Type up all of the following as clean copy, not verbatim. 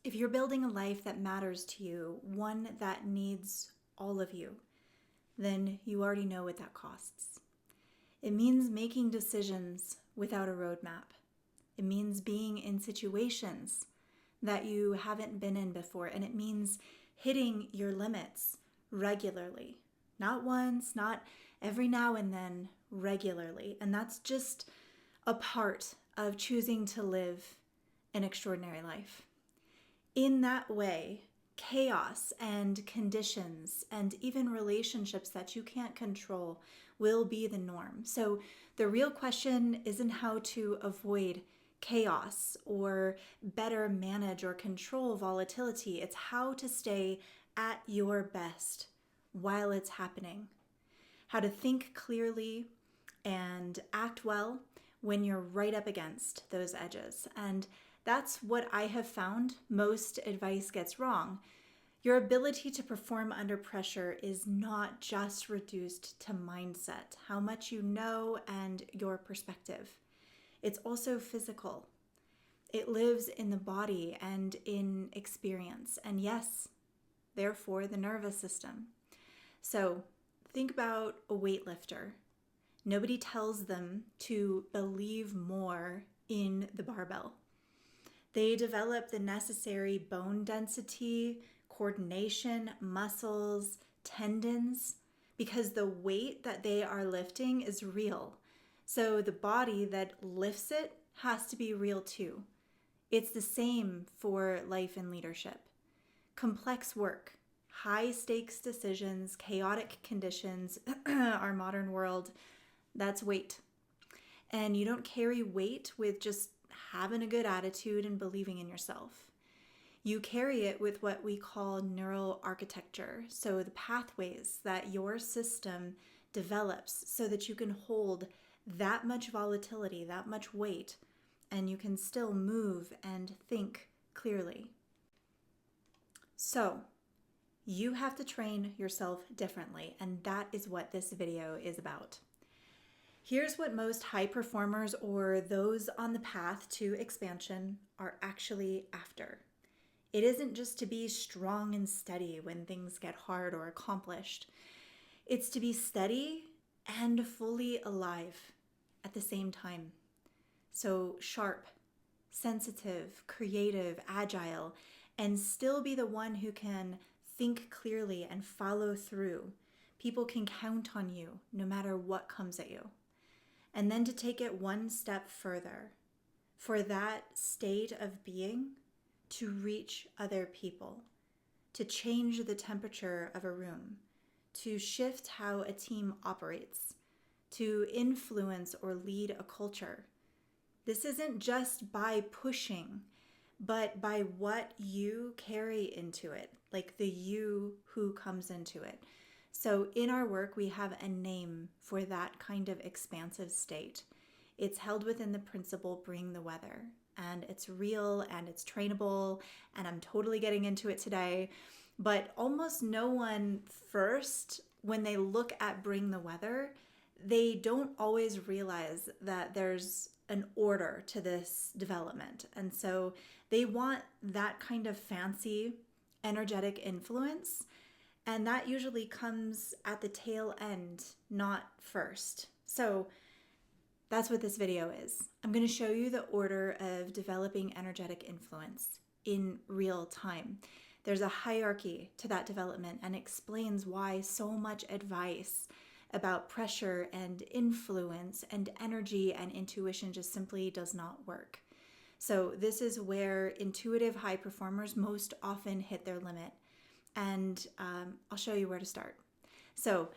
If you're building a life that matters to you, one that needs all of you, then you already know what that costs. It means making decisions without a roadmap. It means being in situations that you haven't been in before, and it means hitting your limits regularly. Not once, not every now and then, regularly. And that's just a part of choosing to live an extraordinary life. In that way, chaos and conditions and even relationships that you can't control will be the norm. So the real question isn't how to avoid chaos or better manage or control volatility. It's how to stay at your best while it's happening. How to think clearly and act well when you're right up against those edges. And that's what I have found most advice gets wrong. Your ability to perform under pressure is not just reduced to mindset, how much you know and your perspective. It's also physical. It lives in the body and in experience. And yes, therefore, the nervous system. So think about a weightlifter. Nobody tells them to believe more in the barbell. They develop the necessary bone density, coordination, muscles, tendons, because the weight that they are lifting is real. So the body that lifts it has to be real too. It's the same for life and leadership. Complex work, high stakes decisions, chaotic conditions, our modern world, that's weight. And you don't carry weight with just having a good attitude and believing in yourself. You carry it with what we call neural architecture. So the pathways that your system develops so that you can hold that much volatility, that much weight, and you can still move and think clearly. So you have to train yourself differently, and that is what this video is about. Here's what most high performers or those on the path to expansion are actually after. It isn't just to be strong and steady when things get hard or accomplished. It's to be steady and fully alive at the same time. So sharp, sensitive, creative, agile, and still be the one who can think clearly and follow through. People can count on you no matter what comes at you. And then to take it one step further, for that state of being to reach other people, to change the temperature of a room, to shift how a team operates, to influence or lead a culture. This isn't just by pushing, but by what you carry into it, like the you who comes into it. So in our work, we have a name for that kind of expansive state. It's held within the principle, bring the weather. And it's real and it's trainable, and I'm totally getting into it today. But almost no one first, when they look at bring the weather, they don't always realize that there's an order to this development. And so they want that kind of fancy, energetic influence. And that usually comes at the tail end, not first. So that's what this video is. I'm going to show you the order of developing energetic influence in real time. There's a hierarchy to that development and explains why so much advice about pressure and influence and energy and intuition just simply does not work. So this is where intuitive high performers most often hit their limit. And I'll show you where to start. So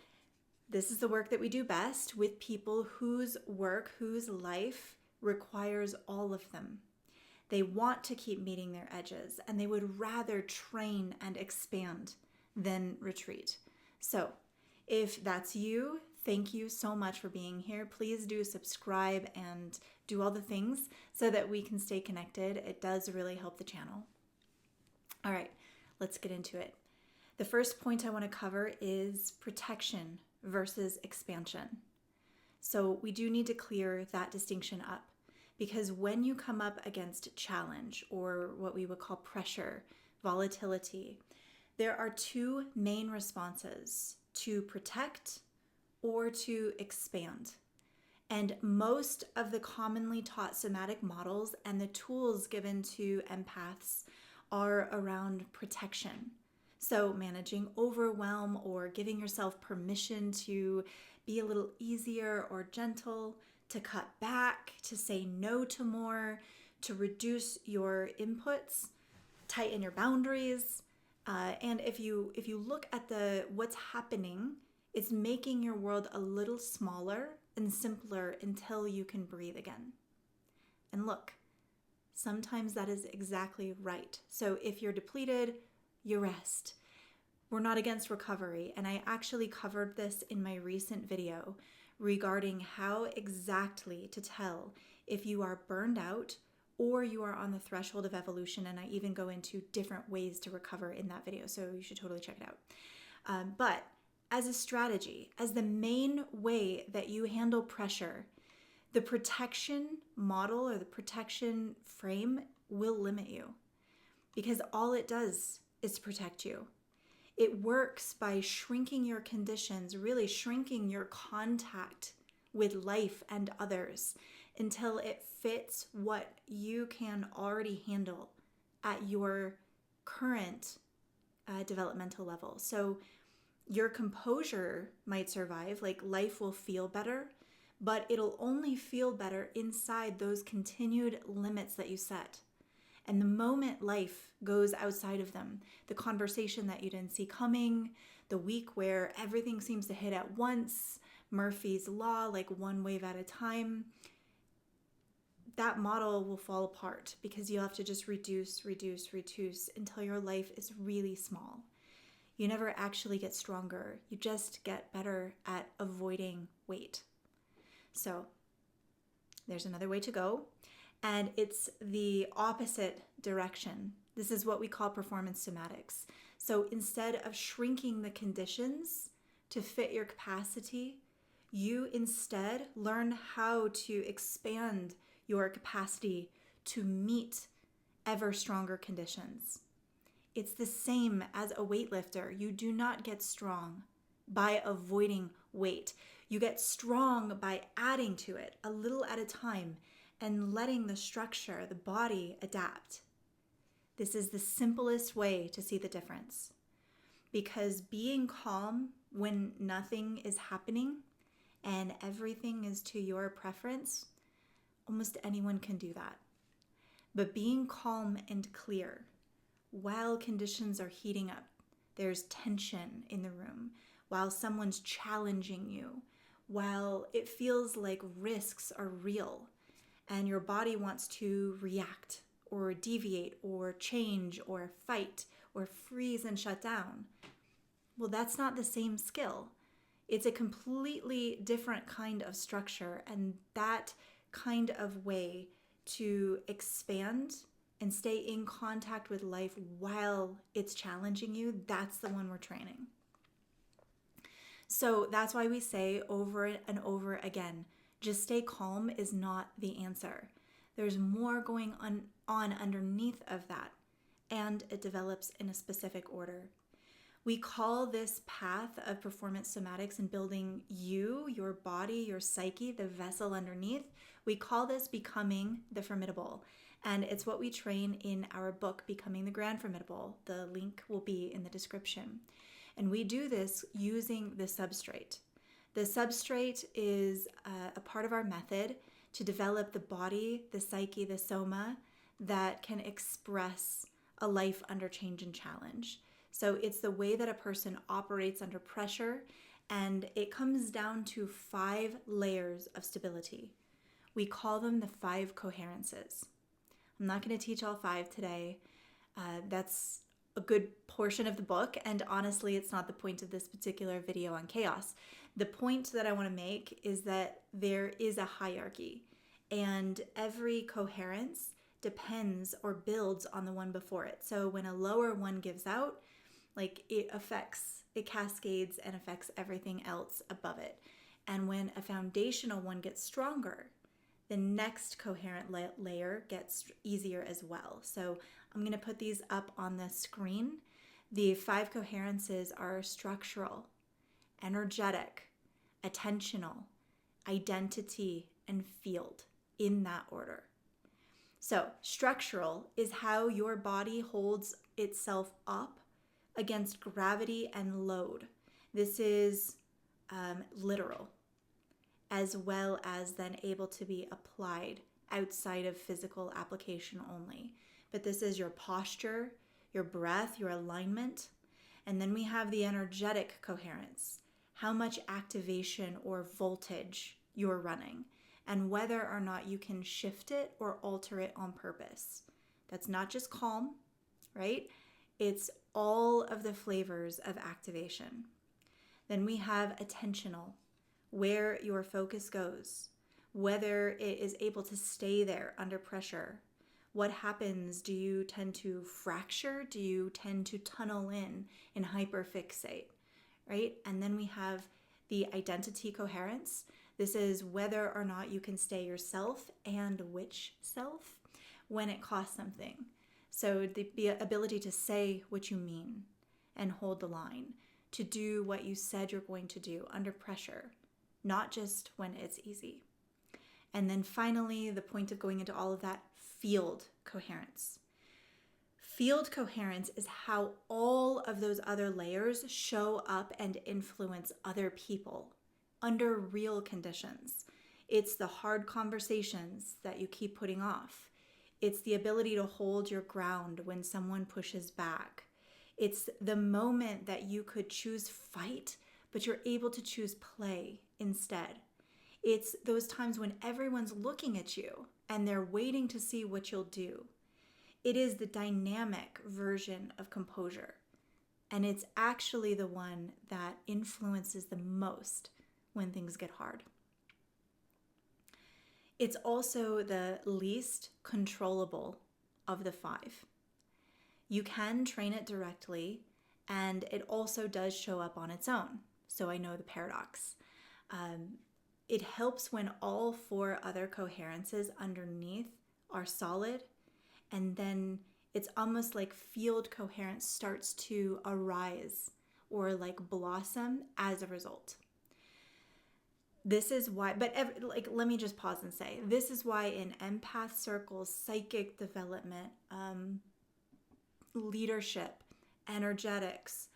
this is the work that we do best with people whose work, whose life requires all of them. They want to keep meeting their edges, and they would rather train and expand than retreat. So if that's you, thank you so much for being here. Please do subscribe and do all the things so that we can stay connected. It does really help the channel. All right, let's get into it. The first point I want to cover is protection versus expansion. So we do need to clear that distinction up, Because when you come up against challenge, or what we would call pressure, volatility, there are two main responses: to protect or to expand. And most of the commonly taught somatic models and the tools given to empaths are around protection. So managing overwhelm, or giving yourself permission to be a little easier or gentle, to cut back, to say no to more, to reduce your inputs, tighten your boundaries. And if you look at what's happening, it's making your world a little smaller and simpler until you can breathe again. And look, sometimes that is exactly right. So if you're depleted, you rest. We're not against recovery, and I actually covered this in my recent video regarding how exactly to tell if you are burned out or you are on the threshold of evolution, and I even go into different ways to recover in that video, so you should totally check it out. But as a strategy, as the main way that you handle pressure, the protection model or the protection frame will limit you, because all it does is to protect you. It works by shrinking your conditions, really shrinking your contact with life and others until it fits what you can already handle at your current developmental level. So your composure might survive, like life will feel better, but it'll only feel better inside those continued limits that you set. And the moment life goes outside of them, the conversation that you didn't see coming, the week where everything seems to hit at once, Murphy's Law, like one wave at a time, that model will fall apart, because you'll have to just reduce until your life is really small. You never actually get stronger. You just get better at avoiding weight. So there's another way to go. And it's the opposite direction. This is what we call performance somatics. So instead of shrinking the conditions to fit your capacity, you instead learn how to expand your capacity to meet ever stronger conditions. It's the same as a weightlifter. You do not get strong by avoiding weight. You get strong by adding to it a little at a time, and letting the structure, the body, adapt. This is the simplest way to see the difference, because being calm when nothing is happening and everything is to your preference, almost anyone can do that. But being calm and clear while conditions are heating up, there's tension in the room, while someone's challenging you, while it feels like risks are real, and your body wants to react or deviate or change or fight or freeze and shut down. Well, that's not the same skill. It's a completely different kind of structure, and that kind of way to expand and stay in contact with life while it's challenging you, that's the one we're training. So that's why we say over and over again, just stay calm is not the answer. There's more going on underneath of that, and it develops in a specific order. We call this path of performance somatics and building you, your body, your psyche, the vessel underneath. We call this becoming the formidable. And it's what we train in our book, Becoming the Grand Formidable. The link will be in the description. And we do this using the substrate. The substrate is a part of our method to develop the body, the psyche, the soma that can express a life under change and challenge. So it's the way that a person operates under pressure, and it comes down to 5 layers of stability. We call them the 5 coherences. I'm not going to teach all 5 today. That's a good portion of the book, and honestly, it's not the point of this particular video on chaos. The point that I want to make is that there is a hierarchy, and every coherence depends or builds on the one before it. So when a lower one gives out, like it cascades and affects everything else above it. And when a foundational one gets stronger, the next coherent layer gets easier as well. So I'm going to put these up on the screen. The 5 coherences are structural, energetic, attentional, identity, and field, in that order. So structural is how your body holds itself up against gravity and load. This is literal, as well as then able to be applied outside of physical application only. But this is your posture, your breath, your alignment. And then we have the energetic coherence, how much activation or voltage you're running, and whether or not you can shift it or alter it on purpose. That's not just calm, right? It's all of the flavors of activation. Then we have attentional, where your focus goes, whether it is able to stay there under pressure. What happens? Do you tend to fracture? Do you tend to tunnel in and hyperfixate, right? And then we have the identity coherence. This is whether or not you can stay yourself and which self when it costs something. So the ability to say what you mean and hold the line, to do what you said you're going to do under pressure, not just when it's easy. And then finally, the point of going into all of that, field coherence. Field coherence is how all of those other layers show up and influence other people under real conditions. It's the hard conversations that you keep putting off. It's the ability to hold your ground when someone pushes back. It's the moment that you could choose fight, but you're able to choose play instead. It's those times when everyone's looking at you and they're waiting to see what you'll do. It is the dynamic version of composure, and it's actually the one that influences the most when things get hard. It's also the least controllable of the 5. You can train it directly, and it also does show up on its own. So I know the paradox. It helps when all 4 other coherences underneath are solid, and then it's almost like field coherence starts to arise or like blossom as a result. This is why, let me just pause and say, this is why in empath circles, psychic development, leadership, energetics,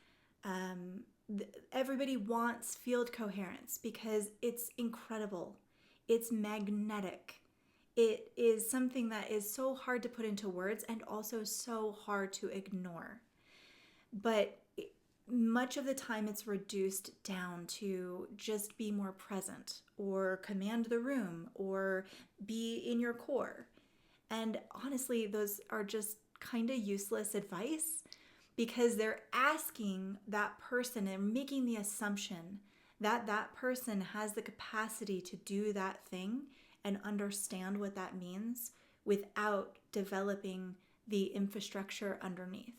everybody wants field coherence because it's incredible. It's magnetic. It is something that is so hard to put into words and also so hard to ignore. But much of the time it's reduced down to just be more present or command the room or be in your core. And honestly, those are just kind of useless advice because they're asking that person and making the assumption that that person has the capacity to do that thing and understand what that means without developing the infrastructure underneath.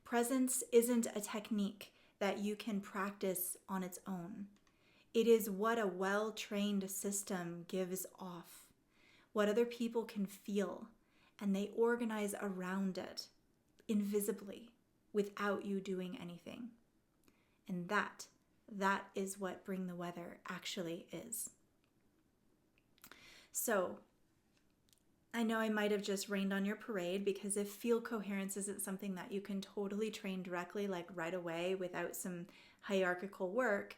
Presence isn't a technique that you can practice on its own. It is what a well-trained system gives off, what other people can feel, and they organize around it invisibly without you doing anything. And that is what Bring the Weather actually is. So, I know I might have just rained on your parade because if field coherence isn't something that you can totally train directly, like right away without some hierarchical work,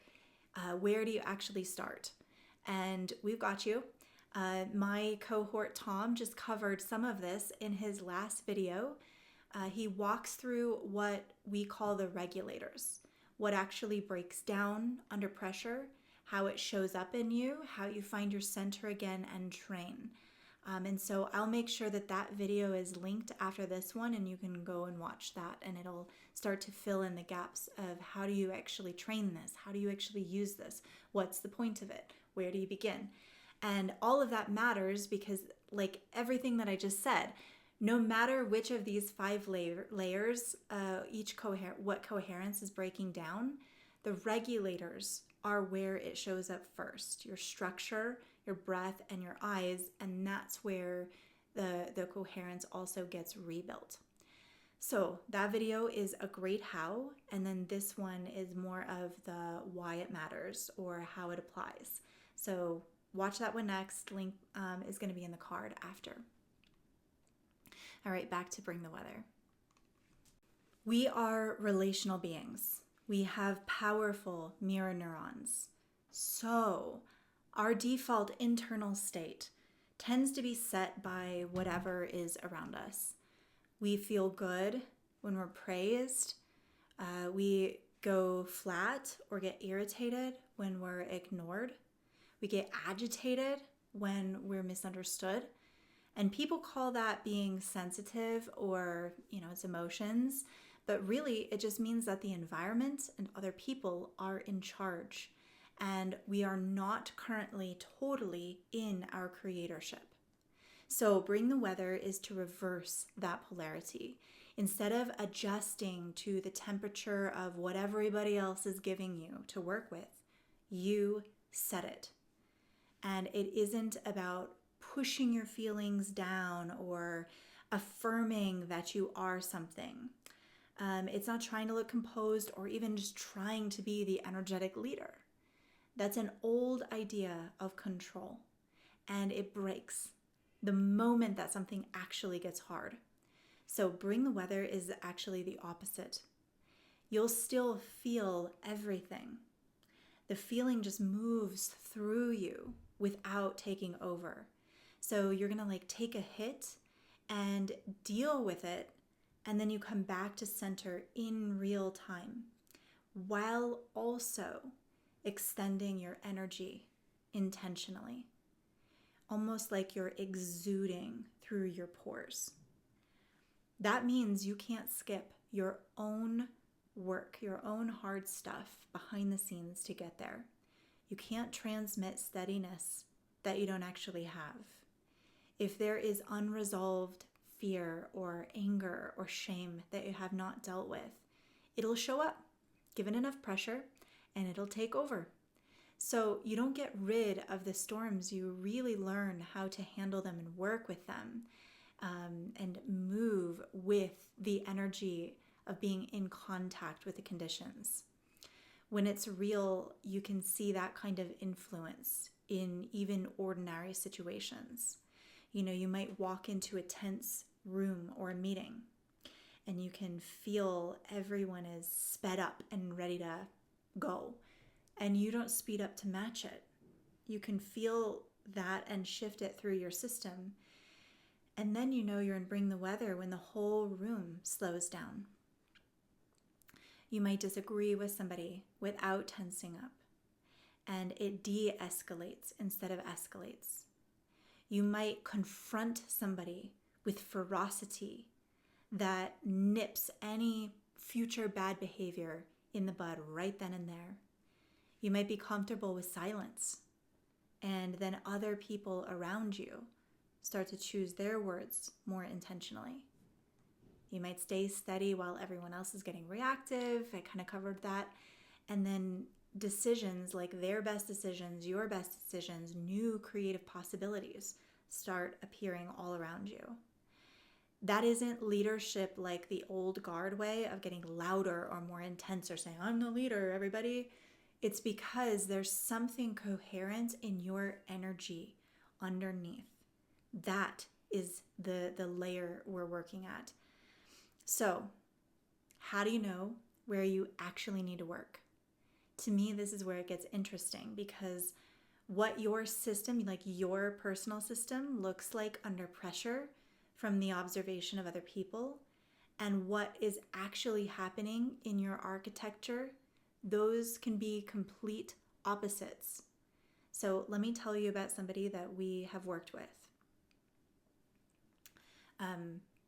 where do you actually start? And we've got you. My cohort Tom just covered some of this in his last video. He walks through what we call the regulators, what actually breaks down under pressure, how it shows up in you, how you find your center again and train. And so I'll make sure that that video is linked after this one and you can go and watch that and it'll start to fill in the gaps of how do you actually train this? How do you actually use this? What's the point of it? Where do you begin? And all of that matters because like everything that I just said, no matter which of these 5 layers, what coherence is breaking down, the regulators are where it shows up first. Your structure, your breath, and your eyes, and that's where the coherence also gets rebuilt. So that video is a great how, and then this one is more of the why it matters or how it applies. So watch that one next. Link is going to be in the card after. All right, back to Bring the Weather. We are relational beings. We have powerful mirror neurons. So our default internal state tends to be set by whatever is around us. We feel good when we're praised. We go flat or get irritated when we're ignored. We get agitated when we're misunderstood. And people call that being sensitive or, it's emotions. But really, it just means that the environment and other people are in charge. And we are not currently totally in our creatorship. So Bring the Weather is to reverse that polarity. Instead of adjusting to the temperature of what everybody else is giving you to work with, you set it. And it isn't about pushing your feelings down or affirming that you are something. It's not trying to look composed or even just trying to be the energetic leader. That's an old idea of control, and it breaks the moment that something actually gets hard. So Bring the Weather is actually the opposite. You'll still feel everything. The feeling just moves through you without taking over. So you're gonna take a hit and deal with it, and then you come back to center in real time, while also extending your energy intentionally, almost like you're exuding through your pores. That means you can't skip your own work, your own hard stuff behind the scenes to get there. You can't transmit steadiness that you don't actually have. If there is unresolved fear or anger or shame that you have not dealt with, it'll show up, given enough pressure, and it'll take over. So you don't get rid of the storms, you really learn how to handle them and work with them, and move with the energy of being in contact with the conditions. When it's real, you can see that kind of influence in even ordinary situations. You might walk into a tense room or a meeting, and you can feel everyone is sped up and ready to go, and you don't speed up to match it. You can feel that and shift it through your system, and then you're in Bring the Weather when the whole room slows down. You might disagree with somebody without tensing up, and it de-escalates instead of escalates. You might confront somebody with ferocity that nips any future bad behavior in the bud right then and there. You might be comfortable with silence, and then other people around you start to choose their words more intentionally. You might stay steady while everyone else is getting reactive. I kind of covered that. And then decisions like their best decisions, your best decisions, new creative possibilities start appearing all around you. That isn't leadership like the old guard way of getting louder or more intense or saying, I'm the leader, everybody. It's because there's something coherent in your energy underneath. That is the layer we're working at. So, how do you know where you actually need to work? To me, this is where it gets interesting, because what your system, like your personal system, looks like under pressure from the observation of other people, and what is actually happening in your architecture, those can be complete opposites. So let me tell you about somebody that we have worked with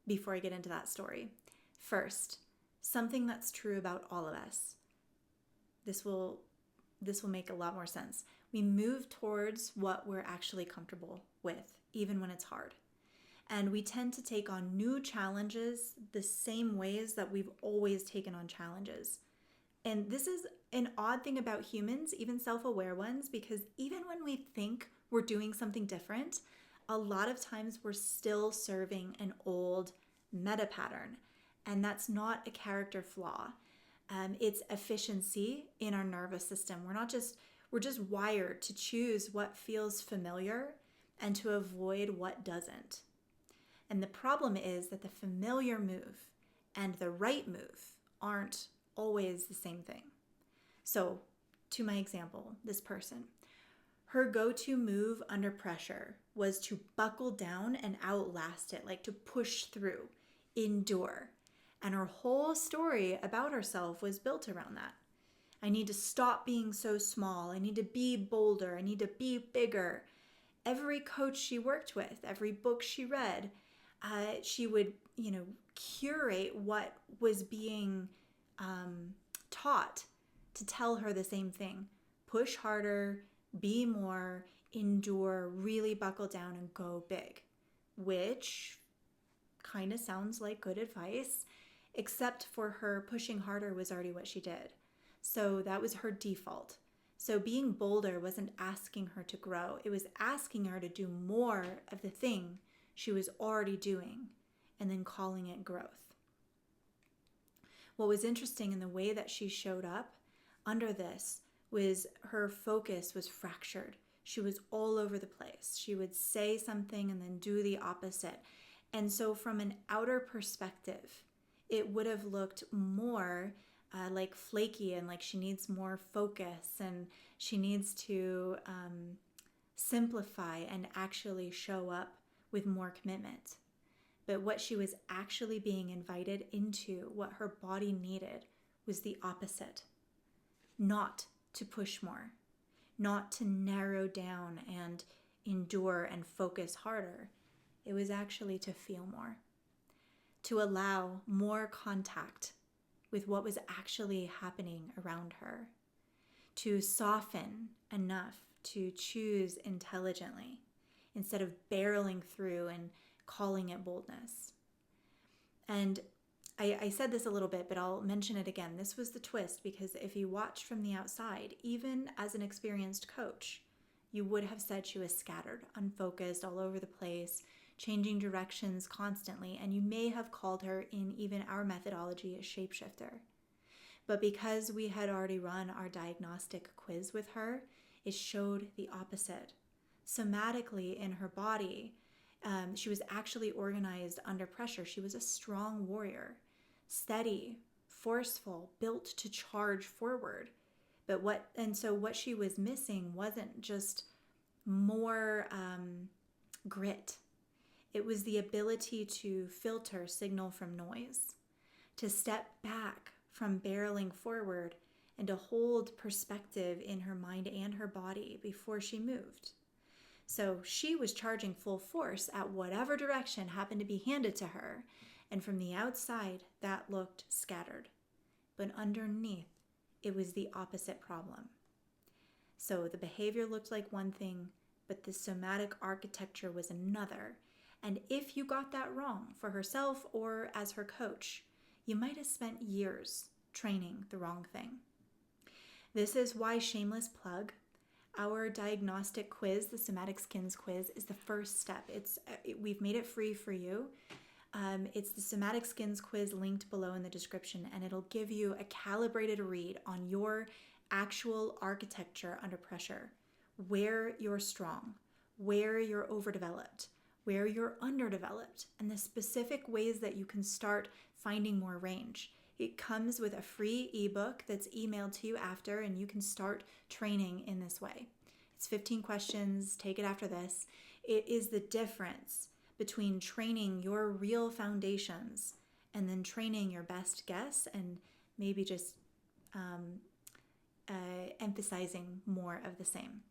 before I get into that story. First, something that's true about all of us. This will make a lot more sense. We move towards what we're actually comfortable with, even when it's hard. And we tend to take on new challenges the same ways that we've always taken on challenges. And this is an odd thing about humans, even self-aware ones, because even when we think we're doing something different, a lot of times we're still serving an old meta pattern. And that's not a character flaw. It's efficiency in our nervous system. We're just wired to choose what feels familiar and to avoid what doesn't. And the problem is that the familiar move and the right move aren't always the same thing. So, to my example, this person, her go-to move under pressure was to buckle down and outlast it, like to push through, endure. And her whole story about herself was built around that. I need to stop being so small. I need to be bolder. I need to be bigger. Every coach she worked with, every book she read, she would, curate what was being taught to tell her the same thing. Push harder, be more, endure, really buckle down and go big, which kind of sounds like good advice, except for her pushing harder was already what she did. So that was her default. So being bolder wasn't asking her to grow. It was asking her to do more of the thing she was already doing and then calling it growth. What was interesting in the way that she showed up under this was her focus was fractured. She was all over the place. She would say something and then do the opposite. And so from an outer perspective, it would have looked more like flaky and like she needs more focus and she needs to simplify and actually show up with more commitment. But what she was actually being invited into, what her body needed, was the opposite. Not to push more, not to narrow down and endure and focus harder. It was actually to feel more, to allow more contact with what was actually happening around her, to soften enough to choose intelligently instead of barreling through and calling it boldness. And I said this a little bit, but I'll mention it again. This was the twist, because if you watch from the outside, even as an experienced coach, you would have said she was scattered, unfocused, all over the place, changing directions constantly, and you may have called her in even our methodology a shapeshifter. But because we had already run our diagnostic quiz with her, it showed the opposite. Somatically in her body, she was actually organized under pressure. She was a strong warrior, steady, forceful, built to charge forward. So what she was missing wasn't just more grit. It was the ability to filter signal from noise, to step back from barreling forward and to hold perspective in her mind and her body before she moved. So she was charging full force at whatever direction happened to be handed to her, and from the outside, that looked scattered. But underneath, it was the opposite problem. So the behavior looked like one thing, but the somatic architecture was another. And if you got that wrong for herself or as her coach, you might have spent years training the wrong thing. This is why, shameless plug, our diagnostic quiz, the Somatic Skins quiz, is the first step. We've made it free for you. It's the Somatic Skins quiz linked below in the description, and it'll give you a calibrated read on your actual architecture under pressure, where you're strong, where you're overdeveloped, where you're underdeveloped, and the specific ways that you can start finding more range. It comes with a free ebook that's emailed to you after, and you can start training in this way. It's 15 questions. Take it after this. It is the difference between training your real foundations and then training your best guess and maybe just emphasizing more of the same.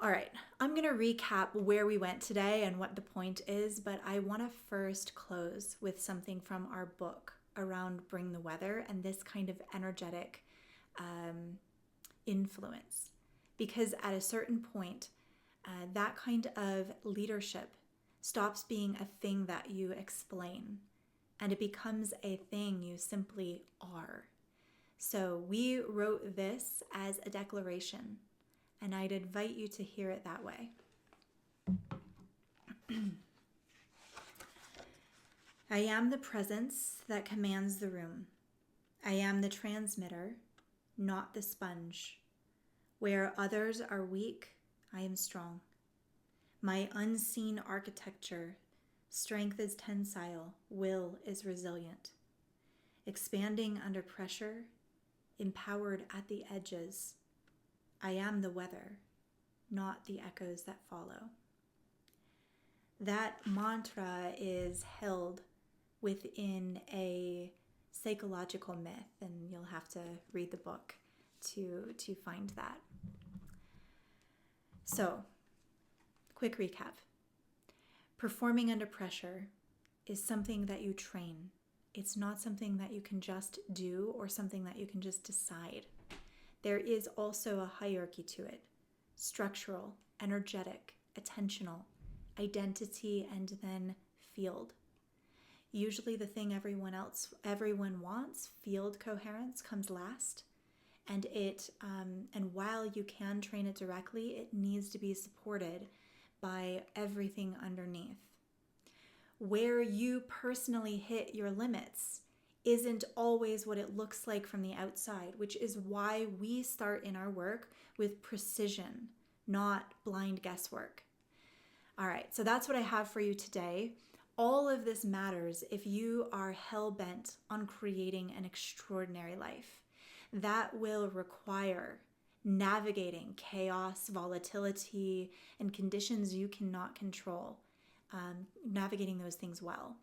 All right, I'm going to recap where we went today and what the point is, but I want to first close with something from our book around Bring the Weather and this kind of energetic influence. Because at a certain point, that kind of leadership stops being a thing that you explain, and it becomes a thing you simply are. So we wrote this as a declaration, and I'd invite you to hear it that way. I am the presence that commands the room. I am the transmitter, not the sponge. Where others are weak, I am strong. My unseen architecture, strength is tensile, will is resilient. Expanding under pressure, empowered at the edges. I am the weather, not the echoes that follow. That mantra is held within a psychological myth, and you'll have to read the book to find that. So, quick recap. Performing under pressure is something that you train. It's not something that you can just do or something that you can just decide. There is also a hierarchy to it. Structural, energetic, attentional, identity, and then field. Usually the thing everyone wants, field coherence, comes last. And while you can train it directly, it needs to be supported by everything underneath. Where you personally hit your limits isn't always what it looks like from the outside, which is why we start in our work with precision, not blind guesswork. All right, so that's what I have for you today. All of this matters if you are hell-bent on creating an extraordinary life. That will require navigating chaos, volatility, and conditions you cannot control, navigating those things well.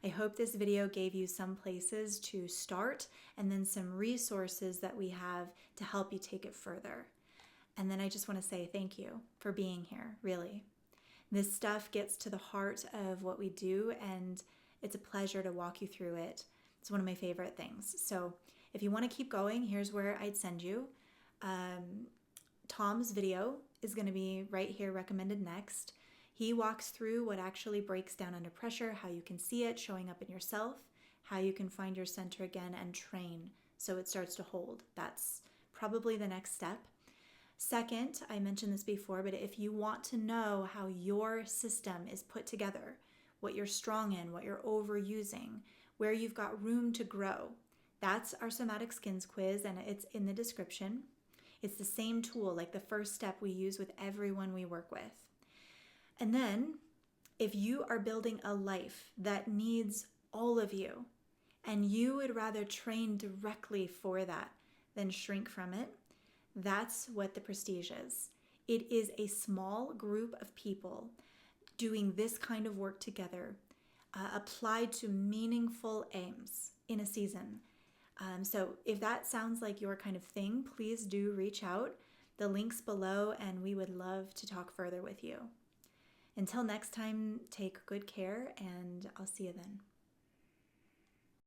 I hope this video gave you some places to start and then some resources that we have to help you take it further. And then I just want to say thank you for being here, really. This stuff gets to the heart of what we do, and it's a pleasure to walk you through it. It's one of my favorite things. So if you want to keep going, here's where I'd send you. Tom's video is going to be right here, recommended next. He walks through what actually breaks down under pressure, how you can see it showing up in yourself, how you can find your center again and train so it starts to hold. That's probably the next step. Second, I mentioned this before, but if you want to know how your system is put together, what you're strong in, what you're overusing, where you've got room to grow, that's our somatic skins quiz, and it's in the description. It's the same tool, like the first step we use with everyone we work with. And then, if you are building a life that needs all of you, and you would rather train directly for that than shrink from it, that's what the prestige is. It is a small group of people doing this kind of work together, applied to meaningful aims in a season. So if that sounds like your kind of thing, please do reach out. The link's below, and we would love to talk further with you. Until next time, take good care, and I'll see you then.